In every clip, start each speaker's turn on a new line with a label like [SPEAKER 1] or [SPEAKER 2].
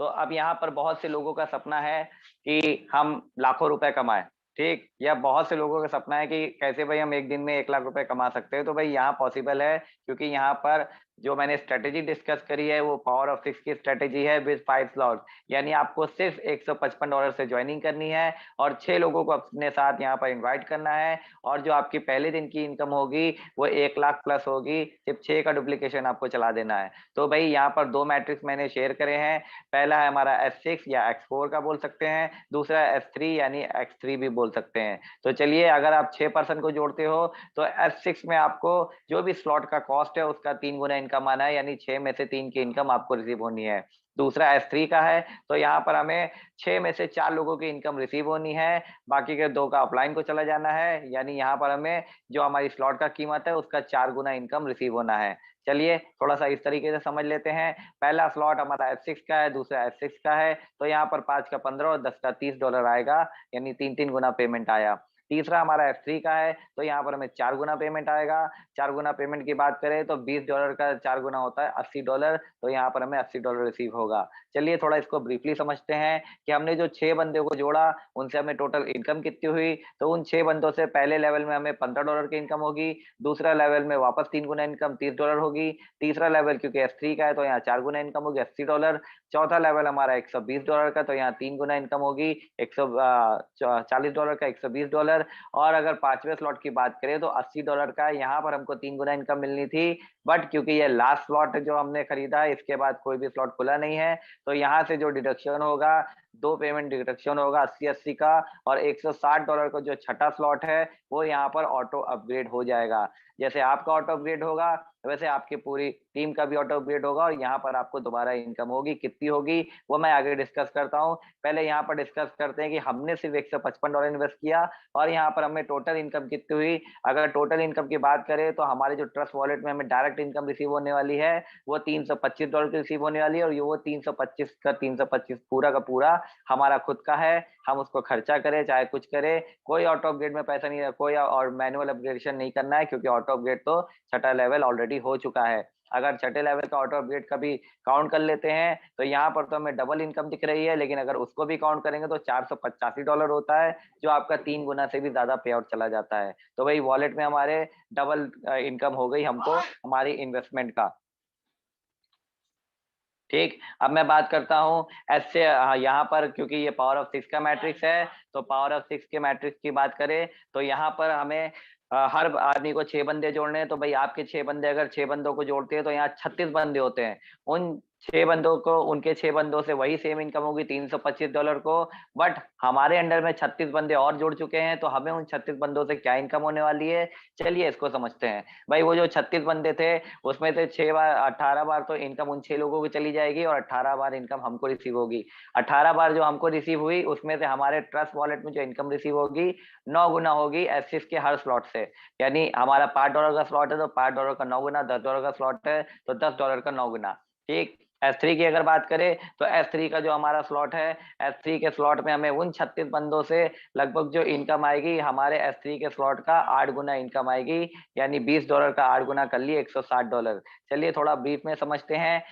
[SPEAKER 1] तो अब यहाँ पर बहुत से लोगों का सपना है कि हम लाखों रुपए कमाएं, ठीक, या बहुत से लोगों का सपना है कि कैसे भाई हम एक दिन में 1 लाख रुपए कमा सकते हैं। तो भाई यहाँ पॉसिबल है, क्योंकि यहाँ पर जो मैंने स्ट्रेटेजी डिस्कस करी है वो पावर ऑफ 6 की स्ट्रेटेजी है विद 5 स्लॉट। यानी आपको सिर्फ $155 से ज्वाइनिंग करनी है और 6 लोगों को अपने साथ यहाँ पर इन्वाइट करना है, और जो आपकी पहले दिन की इनकम होगी वो 1 लाख प्लस होगी। सिर्फ 6 का डुप्लीकेशन आपको चला देना है। तो भाई यहाँ पर 2 मैट्रिक्स मैंने शेयर करे हैं। पहला है हमारा S6 या X4 का बोल सकते हैं, दूसरा S3 यानी X3 भी बोल सकते हैं। तो चलिए, अगर आप 6% को जोड़ते हो तो S6 में आपको जो भी स्लॉट का कॉस्ट है उसका 3 गुना इनकम आना है, यानी 6 में से 3 की इनकम आपको रिसीव होनी है। दूसरा S3 का है, तो यहाँ पर हमें 6 में से 4 लोगों की इनकम रिसीव होनी है, बाकी के 2 का अपलाइन को चला जाना है, यानी यहाँ पर हमें जो हमारी स्लॉट का कीमत है उसका 4 गुना इनकम रिसीव होना है। चलिए थोड़ा सा इस तरीके से समझ लेते हैं। पहला स्लॉट हमारा S6 का है, दूसरा S6 का है, तो यहाँ पर 5 का 15 और 10 का $30 आएगा, यानी 3 गुना पेमेंट आया। तीसरा हमारा S3 का है, तो यहाँ पर हमें 4 गुना पेमेंट आएगा। 4 गुना पेमेंट की बात करें तो $20 का 4 गुना होता है $80, तो यहाँ पर हमें $80 रिसीव होगा। चलिए थोड़ा इसको ब्रीफली समझते हैं कि हमने जो 6 बंदों को जोड़ा उनसे हमें टोटल इनकम कितनी हुई। तो उन 6 बंदों से पहले लेवल में हमें $15 की इनकम होगी, दूसरा लेवल में वापस 3 गुना इनकम $30 होगी, तीसरा लेवल क्योंकि S3 का है तो यहाँ 4 गुना इनकम होगी $80, चौथा लेवल हमारा $120 का, तो यहाँ 3 गुना इनकम होगी $140 का $120। और अगर 5वें स्लॉट की बात करें तो $80 का, यहाँ पर हमको 3 गुना इनकम मिलनी थी, बट क्योंकि ये लास्ट स्लॉट जो हमने खरीदा है इसके बाद कोई भी स्लॉट खुला नहीं है, तो यहाँ से जो डिडक्शन होगा, 2 पेमेंट डिडक्शन होगा 80-80 का, और $160 का जो छठा स्लॉट है वो यहाँ पर ऑटो अपग्रेड हो जाएगा। जैसे आपका ऑटो अपग्रेड होगा वैसे आपकी पूरी टीम का भी ऑटो अपग्रेड होगा, और यहाँ पर आपको दोबारा इनकम होगी। कितनी होगी वो मैं आगे डिस्कस करता हूँ। पहले यहाँ पर डिस्कस करते हैं कि हमने सिर्फ $155 इन्वेस्ट किया और यहाँ पर हमें टोटल इनकम कितनी हुई। अगर टोटल इनकम की बात करें तो हमारे जो ट्रस्ट वॉलेट में हमें डायरेक्ट इनकम रिसीव होने वाली है वो $325 की रिसीव होने वाली है, और ये वो 325 का 325 पूरा का पूरा हमारा खुद का है। हम उसको खर्चा करें चाहे कुछ करें, कोई ऑटो अपग्रेड में पैसा नहीं है, कोई और मैनुअल अपग्रेडेशन नहीं करना है, क्योंकि ऑटो अपग्रेड तो छठा लेवल ऑलरेडी हो चुका है। अगर छठे लेवल का ऑटो अपग्रेड का भी काउंट कर लेते हैं तो यहाँ पर तो हमें डबल इनकम दिख रही है, लेकिन अगर उसको भी काउंट करेंगे तो $485 होता है, जो आपका 3 गुना से भी ज्यादा पे आउट चला जाता है। तो भाई वॉलेट में हमारे डबल इनकम हो गई हमको हमारी इन्वेस्टमेंट का। ठीक, अब मैं बात करता हूँ ऐसे यहाँ पर, क्योंकि ये पावर ऑफ 6 का मैट्रिक्स है, तो पावर ऑफ 6 के मैट्रिक्स की बात करें तो यहाँ पर हमें हर आदमी को 6 बंदे जोड़ने हैं। तो भाई आपके 6 बंदे अगर 6 बंदों को जोड़ते हैं तो यहाँ 36 बंदे होते हैं। उन 6 बंदों को, उनके 6 बंदों से वही सेम इनकम होगी $325 को, बट हमारे अंडर में 36 बंदे और जुड़ चुके हैं, तो हमें उन 36 बंदों से क्या इनकम होने वाली है, चलिए इसको समझते हैं। भाई वो जो 36 बंदे थे उसमें से 6 बार 18 बार तो इनकम उन 6 लोगों की चली जाएगी, और 18 बार इनकम हमको रिसीव होगी। 18 बार जो हमको रिसीव हुई उसमें से हमारे ट्रस्ट वॉलेट में जो इनकम रिसीव होगी 9 गुना होगी एसिस के हर स्लॉट से। यानी हमारा $5 का स्लॉट है तो $5 का 9 गुना, $10 का स्लॉट है तो $10 का 9 गुना। ठीक, S3 की अगर बात करें तो S3 का जो हमारा स्लॉट है, S3 के स्लॉट में हमें उन 36 बंदों से लगभग जो इनकम आएगी हमारे S3 के स्लॉट का 8 गुना इनकम आएगी, यानी $20 का 8 गुना कर लिए $160। चलिए थोड़ा ब्रीफ में समझते हैं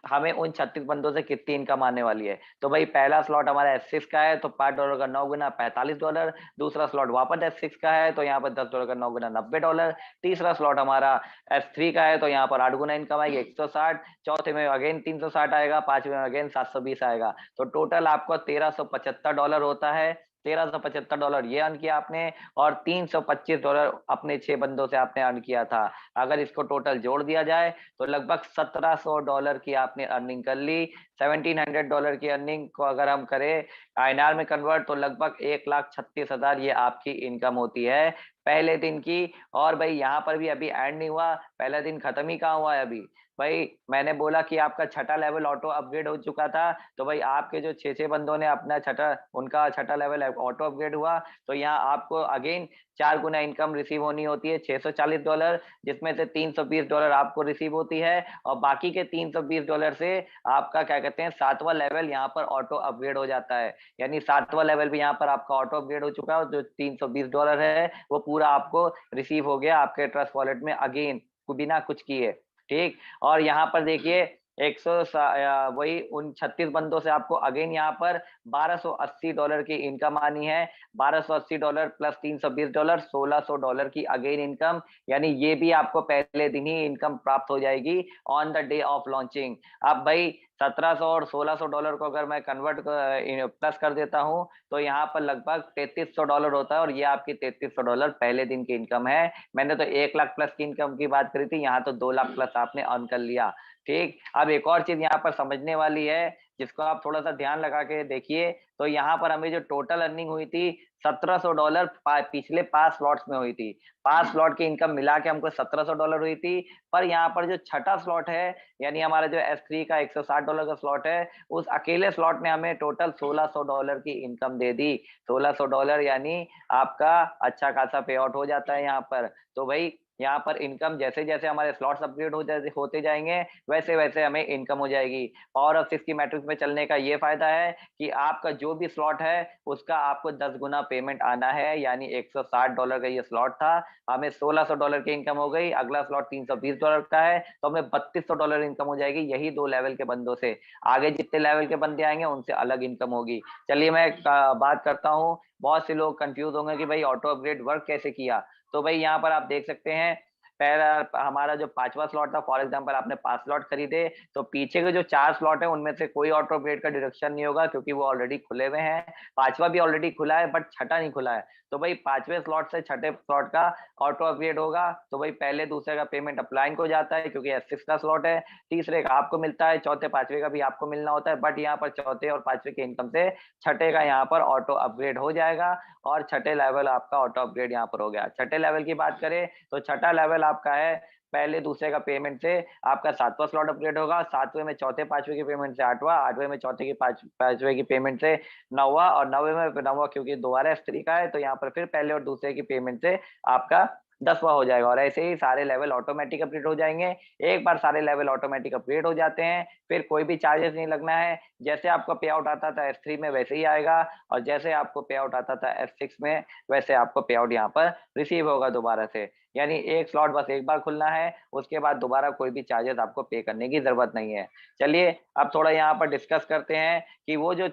[SPEAKER 1] हमें उन 36 बंदों से कितनी इनकम आने वाली है। तो भाई पहला स्लॉट हमारा S6 का है तो $5 का 9 गुना $45। दूसरा स्लॉट वापस S6 का है तो यहाँ पर $10 का 9 गुना $90। तीसरा स्लॉट हमारा S3 का है तो यहाँ पर 8 गुना इनकम आएगी 160। चौथे में अगेन 360 आएगा, पांचवे में अगेन 720 आएगा, तो टोटल आपको $1375 होता है। $1375 ये अर्न किया आपने, और $325 अपने 6 बंदों से आपने अर्न किया था। अगर इसको टोटल जोड़ दिया जाए तो लगभग $1700 की आपने अर्निंग कर ली। $1700 की अर्निंग को अगर हम करें INR में कन्वर्ट तो लगभग 1,36,000 ये आपकी इनकम होती है पहले दिन की। और भाई यहाँ पर भी अभी एंड नहीं हुआ, पहला दिन खत्म ही कहाँ हुआ है अभी। भाई मैंने बोला कि आपका छठा लेवल ऑटो अपग्रेड हो चुका था, तो भाई आपके जो 6 बंदों ने अपना उनका छठा लेवल ऑटो अपग्रेड हुआ, तो यहाँ आपको अगेन 4 गुना इनकम रिसीव होनी होती है $640, जिसमें से $320 आपको रिसीव होती है, और बाकी के $320 से आपका क्या कहते हैं 7वां लेवल यहाँ पर ऑटो अपग्रेड हो जाता है। यानी 7वां लेवल भी यहाँ पर आपका ऑटो अपग्रेड हो चुका है, जो $320 है वो पूरा आपको रिसीव हो गया आपके ट्रस्ट वॉलेट में अगेन बिना कुछ किए। ठीक, और यहाँ पर देखिए वही उन 36 बंदों से आपको अगेन यहाँ पर $1280 की इनकम आनी है। $1280 प्लस $320, $1600 की अगेन इनकम, यानी ये भी आपको पहले दिन ही इनकम प्राप्त हो जाएगी on the day of launching. अब भाई 1700 और $1600 को अगर मैं कन्वर्ट प्लस कर देता हूँ तो यहाँ पर लगभग $3300 होता है, और ये आपकी $3300 पहले दिन की इनकम है। मैंने तो 1 लाख प्लस की इनकम की बात करी थी, यहाँ तो 2 लाख प्लस आपने अर्न कर लिया। ठीक, अब एक और चीज यहाँ पर समझने वाली है, जिसको आप थोड़ा सा ध्यान लगा के देखिए। तो यहाँ पर हमें जो टोटल अर्निंग हुई थी $1700 पिछले 5 स्लॉट्स में हुई थी। 5 स्लॉट की इनकम मिला के हमको $1700 हुई थी। पर यहाँ पर जो छठा स्लॉट है, यानी हमारा जो S3 का $160 का स्लॉट है, उस अकेले स्लॉट ने हमें टोटल $1600 की इनकम दे दी। $1600 यानी आपका अच्छा खासा पे आउट हो जाता है यहाँ पर। तो भाई यहाँ पर इनकम जैसे जैसे हमारे स्लॉट्स अपग्रेड होते जाएंगे, वैसे वैसे हमें इनकम हो जाएगी। पावर ऑफ 6 की मैट्रिक्स में चलने का ये फायदा है कि आपका जो भी स्लॉट है उसका आपको 10 गुना पेमेंट आना है। यानी $160 का ये स्लॉट था, हमें $1600 की इनकम हो गई। अगला स्लॉट $320 का है, तो हमें $3200 इनकम हो जाएगी। यही 2 लेवल के बंदों से। आगे जितने लेवल के बंदे आएंगे उनसे अलग इनकम होगी। चलिए मैं बात करता हूँ। बहुत से लोग कंफ्यूज होंगे कि भाई ऑटो अपग्रेड वर्क कैसे किया। तो भाई यहाँ पर आप देख सकते हैं, पहला हमारा जो 5वां स्लॉट था, फॉर एग्जांपल आपने 5 स्लॉट खरीदे, तो पीछे के जो 4 स्लॉट है उनमें से कोई ऑटो अपग्रेड का डिडक्शन नहीं होगा, क्योंकि वो ऑलरेडी खुले हुए हैं। 5वां भी ऑलरेडी खुला है, बट छठा नहीं खुला है। तो भाई 5वें स्लॉट से छठे स्लॉट का ऑटो अपग्रेड होगा। तो भाई पहले दूसरे का पेमेंट अपलाइन को जाता है, क्योंकि S6 का स्लॉट है। तीसरे का आपको मिलता है, चौथे पांचवे का भी आपको मिलना होता है, बट यहाँ पर चौथे और पांचवे के इनकम से छठे का यहाँ पर ऑटो अपग्रेड हो जाएगा, और छठे लेवल आपका ऑटो अपग्रेड यहाँ पर हो गया। छठे लेवल की बात करें तो छठा लेवल आपका है, पहले दूसरे का पेमेंट से आपका 7वां स्लॉट अपग्रेड होगा, 7वें में चौथे पांचवे की पेमेंट से 8वां, 8वें में चौथे की पांचवे की पेमेंट से 9वां, और 9वें में 9वां क्योंकि दोबारा S3 का है, तो यहाँ पर फिर पहले और दूसरे की पेमेंट से आपका 10वां हो जाएगा। और ऐसे ही सारे लेवल ऑटोमेटिक अपग्रेड हो जाएंगे। एक बार सारे लेवल ऑटोमेटिक अपग्रेड हो जाते हैं, फिर कोई भी चार्जेस नहीं लगना है। जैसे आपका पे आउट आता था S3 में वैसे ही आएगा, और जैसे आपको पे आउट आता था S6 में वैसे आपको पे आउट यहाँ पर रिसीव होगा दोबारा से। यानी एक स्लॉट बस एक बार खुलना है, उसके बाद दोबारा कोई भी चार्जेस आपको पे करने की जरूरत नहीं है। चलिए अब थोड़ा यहाँ पर डिस्कस करते हैं कि वो जो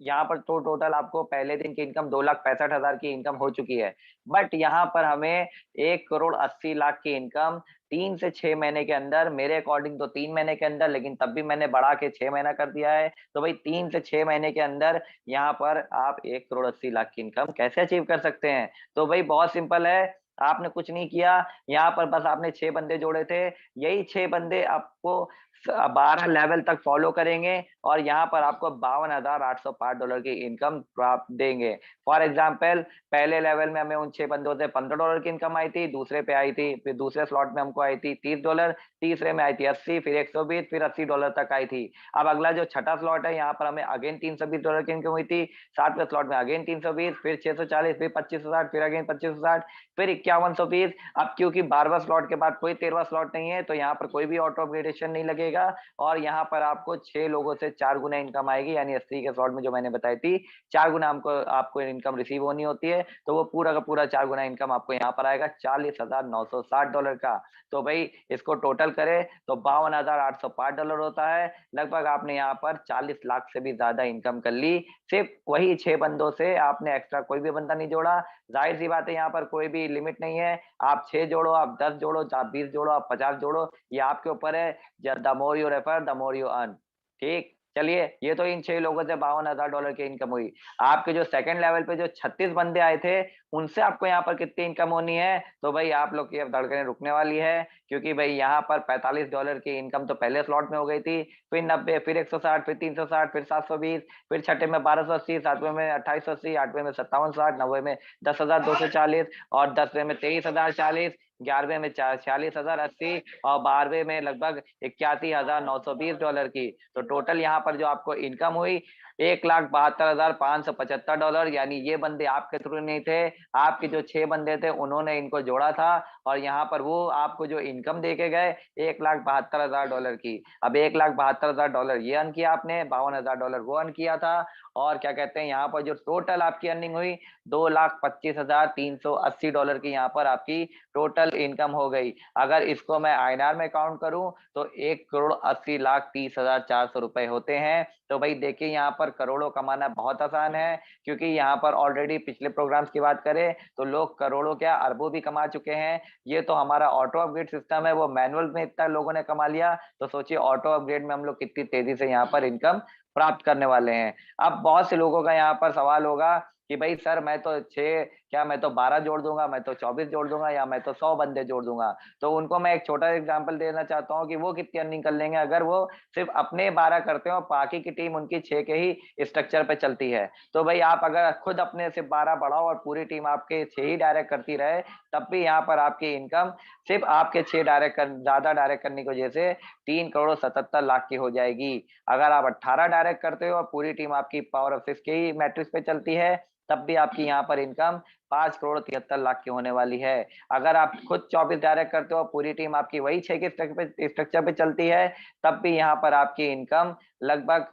[SPEAKER 1] यहाँ पर तो टोटल आपको पहले दिन की इनकम 2,65,000 की इनकम हो चुकी है। बट यहाँ पर हमें 1,80,00,000 की इनकम 3 से 6 महीने के अंदर, मेरे अकॉर्डिंग तो 3 महीने के अंदर, लेकिन तब भी मैंने बढ़ा के 6 महीना कर दिया है। तो भाई 3 से 6 महीने के अंदर यहाँ पर आप 1,80,00,000 की इनकम कैसे अचीव कर सकते हैं। तो भाई बहुत सिंपल है, आपने कुछ नहीं किया। यहाँ पर बस आपने 6 बंदे जोड़े थे, यही 6 बंदे आपको 12 लेवल तक फॉलो करेंगे, और यहाँ पर आपको $52,805 की इनकम प्राप्त देंगे। फॉर एग्जाम्पल पहले लेवल में हमें उन 6 बंदों से $15 की इनकम आई थी, दूसरे पे आई थी, फिर दूसरे स्लॉट में हमको आई थी $30, तीसरे में आई थी 80, फिर 120, फिर $80 तक आई थी। अब अगला जो छठा स्लॉट है, यहाँ पर हमें अगेन $320 की इनकम हुई थी। 7वें स्लॉट में अगेन 320, फिर 640, फिर 25,000, फिर अगेन 25,000, फिर 5120। अब क्योंकि 12वां स्लॉट के बाद कोई 13वां स्लॉट नहीं है, तो यहाँ पर कोई भी ऑटो अपग्रेडेशन नहीं लगेगा, और यहाँ पर आपको 6 लोगों से 4 गुना इनकम आएगी। यानी S3 के स्लॉट में जो मैंने बताई थी 4 गुना हमको आपको इनकम रिसीव होनी होती है, तो वो पूरा का पूरा 4 गुना इनकम आपको यहाँ पर आएगा $40,960 का। तो भाई इसको टोटल करें तो $52,805 होता है। लगभग आपने यहाँ पर 40 लाख से भी ज्यादा इनकम कर ली, सिर्फ वही 6 बंदों से। आपने एक्स्ट्रा कोई भी बंदा नहीं जोड़ा। जाहिर सी बात है, यहाँ पर कोई भी लिमिट नहीं है। आप 6 जोड़ो, आप 10 जोड़ो, आप 20 जोड़ो, आप 50 जोड़ो, ये आपके ऊपर है। The more you refer the more you earn. ठीक, चलिए ये तो इन 6 लोगों से $52,000 की इनकम हुई। आपके जो सेकंड लेवल पे जो 36 बंदे आए थे, उनसे आपको यहाँ पर कितनी इनकम होनी है। तो भाई आप लोग की अब धड़कनें रुकने वाली है, क्योंकि भाई यहाँ पर $45 की इनकम तो पहले स्लॉट में हो गई थी, फिर 90, फिर 160, फिर 360, फिर 720, फिर छठे में 1280, 7वें में 2880, 8वें में 5760, 9वें में 10,240, और 10वें में 23,040, 11वें में 46,080, और 12वें में लगभग $81,920 की। तो टोटल यहाँ पर जो आपको इनकम हुई $1,72,575। यानी ये बंदे आपके थ्रू नहीं थे, आपके जो 6 बंदे थे उन्होंने इनको जोड़ा था, और यहाँ पर वो आपको जो इनकम दे के गए $1,72,000 की। अब $1,72,000 ये अर्न किया आपने, $52,000 वो अर्न किया था, और क्या कहते हैं यहाँ पर जो टोटल आपकी अर्निंग हुई $2,25,380 की यहाँ पर आपकी टोटल टोटल इनकम हो गई। अगर इसको मैं आईएनआर में काउंट करूं तो 1,80,30,400 रुपए होते हैं। तो भाई देखिए यहाँ पर करोड़ों कमाना बहुत आसान है, क्योंकि यहाँ पर ऑलरेडी पिछले प्रोग्राम्स की बात करें तो लोग करोड़ों क्या अरबों भी कमा चुके हैं। ये तो हमारा ऑटो अपग्रेड सिस्टम है, वो मैनुअल में इतना लोगों ने कमा लिया, तो सोचिए ऑटो अपग्रेड में हम लोग कितनी तेजी से यहाँ पर इनकम प्राप्त करने वाले हैं। अब बहुत से लोगों का यहाँ पर सवाल होगा कि भाई सर मैं तो 6 क्या मैं तो 12 जोड़ दूंगा, मैं तो 24 जोड़ दूंगा, या मैं तो 100 बंदे जोड़ दूंगा। तो उनको मैं एक छोटा एग्जांपल देना चाहता हूँ कि वो कितनी अर्निंग कर लेंगे अगर वो सिर्फ अपने 12 करते हो और बाकी की टीम उनकी 6 के ही स्ट्रक्चर पे चलती है। तो भाई आप अगर खुद अपने से 12 बढ़ाओ और पूरी टीम आपके 6 ही डायरेक्ट करती रहे, तब भी यहाँ पर आपकी इनकम सिर्फ आपके 6 ज्यादा डायरेक्ट करने की वजह से 3,77,00,000 की हो जाएगी। अगर आप 18 डायरेक्ट करते हो और पूरी टीम आपकी पावर ऑफ 6 के ही मैट्रिक्स पे चलती है, तब भी आपकी यहाँ पर इनकम 5,73,00,000 की होने वाली है। अगर आप खुद 24 डायरेक्ट करते हो, पूरी टीम आपकी वही 6 के स्ट्रक्चर पे चलती है, तब भी यहाँ पर आपकी इनकम लगभग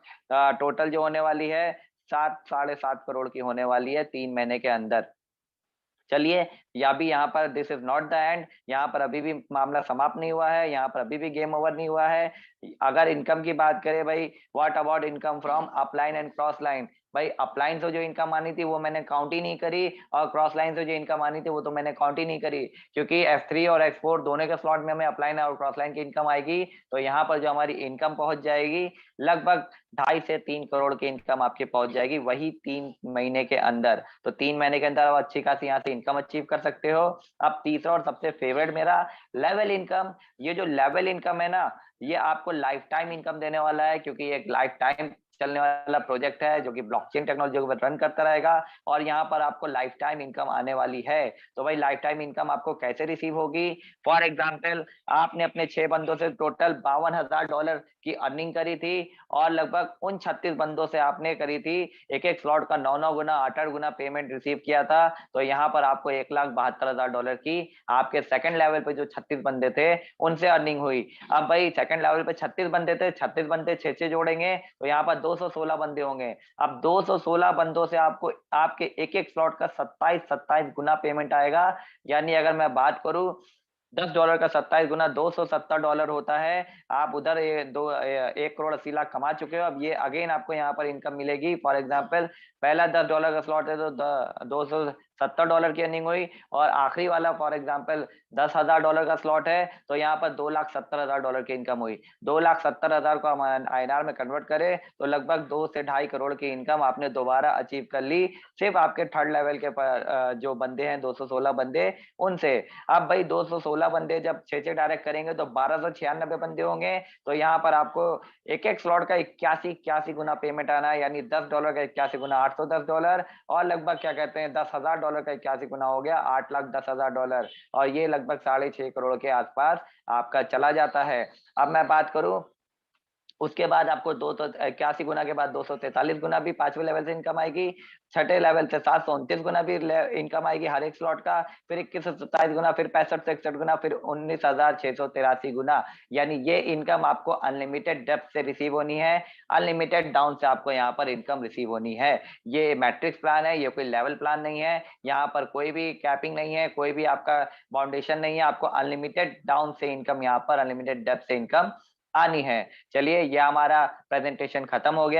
[SPEAKER 1] टोटल जो होने वाली है 7 साढ़े 7 करोड़ की होने वाली है 3 महीने के अंदर। चलिए, या भी यहाँ पर this is not the end, यहाँ पर अभी भी मामला समाप्त नहीं हुआ है, यहाँ पर अभी भी गेम ओवर नहीं हुआ है। अगर इनकम की बात करें भाई, what about income from upline and cross line. भाई अपलाइन से जो इनकम आनी थी वो मैंने काउंट ही नहीं करी, और क्रॉस लाइन से जो इनकम आनी थी वो तो मैंने काउंट ही नहीं करी, क्योंकि F3 और F4 दोनों के स्लॉट में हमें अपलाइन और क्रॉस लाइन की इनकम आएगी। तो यहाँ पर जो हमारी इनकम पहुंच जाएगी लगभग 2.5 से 3 करोड़ की इनकम आपकी पहुंच जाएगी, वही 3 महीने के अंदर। तो 3 महीने के अंदर आप अच्छी खासी यहाँ से इनकम अचीव कर सकते हो। अब तीसरा और सबसे फेवरेट मेरा लेवल इनकम। ये जो लेवल इनकम है ना, ये आपको लाइफ टाइम इनकम देने वाला है, क्योंकि ये एक लाइफ टाइम चलने वाला प्रोजेक्ट है जो कि ब्लॉकचेन टेक्नोलॉजी को रन करता रहेगा, और यहाँ पर आपको लाइफ टाइम इनकम आने वाली है। तो भाई लाइफ टाइम इनकम आपको कैसे रिसीव होगी? फॉर एग्जाम्पल, आपने अपने 6 बंदों से टोटल $52,000 की अर्निंग करी थी, और लगभग उन 36 बंदों से आपने करी थी एक एक स्लॉट का 9 गुना 8 गुना पेमेंट रिसीव किया था। तो यहाँ पर आपको $1,72,000 की आपके सेकंड लेवल पे जो 36 बंदे थे उनसे अर्निंग हुई। अब भाई सेकंड लेवल पे 36 बंदे थे, 36 बंदे 6 जोड़ेंगे तो यहाँ पर 216 बंदे होंगे। अब 216 बंदों से आपको आपके एक एक स्लॉट का 27 गुना पेमेंट आएगा। यानी अगर मैं बात करूं, $10 का 27 गुना $270 होता है। आप उधर 1,80,00,000 कमा चुके हो। अब ये अगेन आपको यहाँ पर इनकम मिलेगी। फॉर एग्जाम्पल, पहला $10 का स्लॉट है तो $270 की अर्निंग हुई, और आखिरी वाला फॉर एग्जाम्पल $10,000 का स्लॉट है तो यहाँ पर $2,70,000 की इनकम हुई। 2,70,000 को हम आईएनआर में कन्वर्ट करें तो लगभग 2 से 2.5 करोड़ की इनकम आपने दोबारा अचीव कर ली, सिर्फ आपके थर्ड लेवल के जो बंदे हैं 216 बंदे उनसे। अब भाई 216 बंदे जब 6 डायरेक्ट करेंगे तो 1296 बंदे होंगे। तो यहाँ पर आपको एक एक स्लॉट का 81 गुना पेमेंट आना है, यानी $10 का 81 गुना $810, और लगभग क्या कहते हैं $10,000 का 81 गुना हो गया $8,10,000, और ये लगभग 6.5 करोड़ के आसपास आपका चला जाता है। अब मैं बात करूं, उसके बाद आपको 281 गुना के बाद 243 गुना भी 5वें लेवल से इनकम आएगी, छठे लेवल से 729 गुना भी इनकम आएगी हर एक स्लॉट का, फिर 21 से 27 गुना, फिर 65 से 61 गुना, फिर 19,683 गुना। यानी ये इनकम आपको अनलिमिटेड डेप्थ से रिसीव होनी है, अनलिमिटेड डाउन से आपको यहाँ पर इनकम रिसीव होनी है। ये मैट्रिक्स प्लान है, ये कोई लेवल प्लान नहीं है, यहाँ पर कोई भी कैपिंग नहीं है, कोई भी आपका बाउंडेशन नहीं है। आपको अनलिमिटेड डाउन से इनकम, यहाँ पर अनलिमिटेड डेप्थ से इनकम आनी है। चलिए, ये हमारा प्रेजेंटेशन खत्म हो गया।